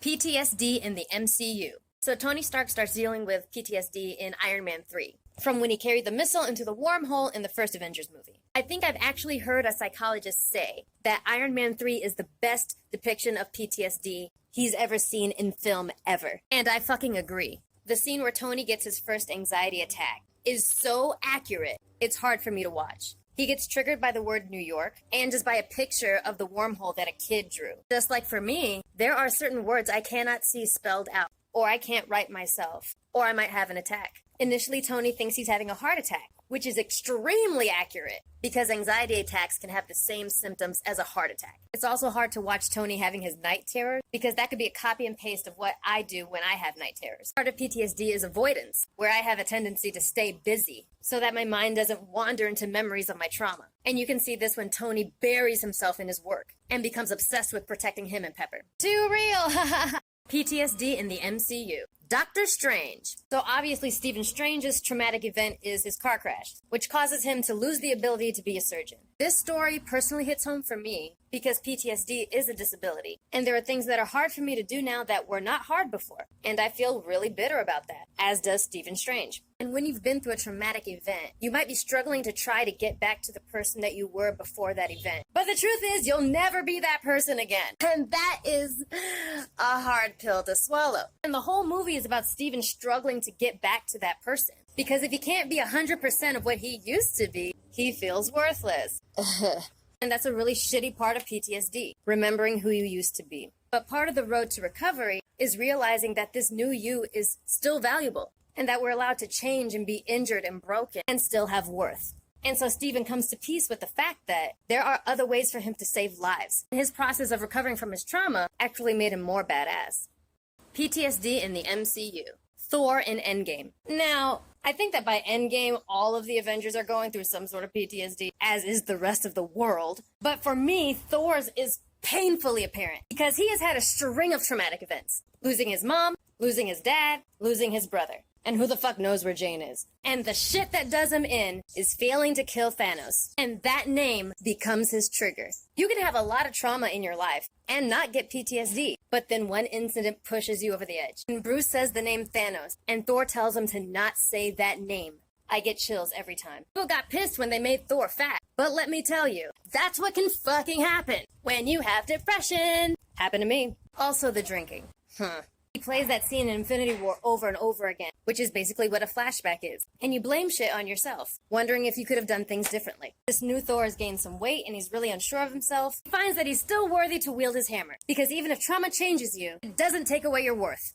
PTSD in the MCU. So Tony Stark starts dealing with PTSD in Iron Man 3, from when he carried the missile into the wormhole in the first Avengers movie. I think I've actually heard a psychologist say that Iron Man 3 is the best depiction of PTSD he's ever seen in film ever. And I fucking agree. The scene where Tony gets his first anxiety attack is so accurate, it's hard for me to watch. He gets triggered by the word New York and just by a picture of the wormhole that a kid drew. Just like for me, there are certain words I cannot see spelled out, or I can't write myself, or I might have an attack. Initially, Tony thinks he's having a heart attack, which is extremely accurate because anxiety attacks can have the same symptoms as a heart attack. It's also hard to watch Tony having his night terrors because that could be a copy and paste of what I do when I have night terrors. Part of PTSD is avoidance, where I have a tendency to stay busy so that my mind doesn't wander into memories of my trauma. And you can see this when Tony buries himself in his work and becomes obsessed with protecting him and Pepper. Too real! PTSD in the MCU. Doctor Strange. So obviously Stephen Strange's traumatic event is his car crash, which causes him to lose the ability to be a surgeon. This story personally hits home for me because PTSD is a disability, and there are things that are hard for me to do now that were not hard before, and I feel really bitter about that, as does Stephen Strange. And when you've been through a traumatic event, you might be struggling to try to get back to the person that you were before that event. But the truth is, you'll never be that person again. And that is a hard pill to swallow. And the whole movie is about Stephen struggling to get back to that person. Because if he can't be 100% of what he used to be, he feels worthless. And that's a really shitty part of PTSD, remembering who you used to be. But part of the road to recovery is realizing that this new you is still valuable, and that we're allowed to change and be injured and broken and still have worth. And so Stephen comes to peace with the fact that there are other ways for him to save lives. His process of recovering from his trauma actually made him more badass. PTSD in the MCU. Thor in Endgame. Now, I think that by Endgame, all of the Avengers are going through some sort of PTSD, as is the rest of the world. But for me, Thor's is painfully apparent because he has had a string of traumatic events. Losing his mom, losing his dad, losing his brother. And who the fuck knows where Jane is? And the shit that does him in is failing to kill Thanos. And that name becomes his trigger. You can have a lot of trauma in your life and not get PTSD, but then one incident pushes you over the edge. And Bruce says the name Thanos, and Thor tells him to not say that name. I get chills every time. People got pissed when they made Thor fat. But let me tell you, that's what can fucking happen when you have depression. Happened to me. Also the drinking. He plays that scene in Infinity War over and over again, which is basically what a flashback is. And you blame shit on yourself, wondering if you could have done things differently. This new Thor has gained some weight and he's really unsure of himself. He finds that he's still worthy to wield his hammer, because even if trauma changes you, it doesn't take away your worth.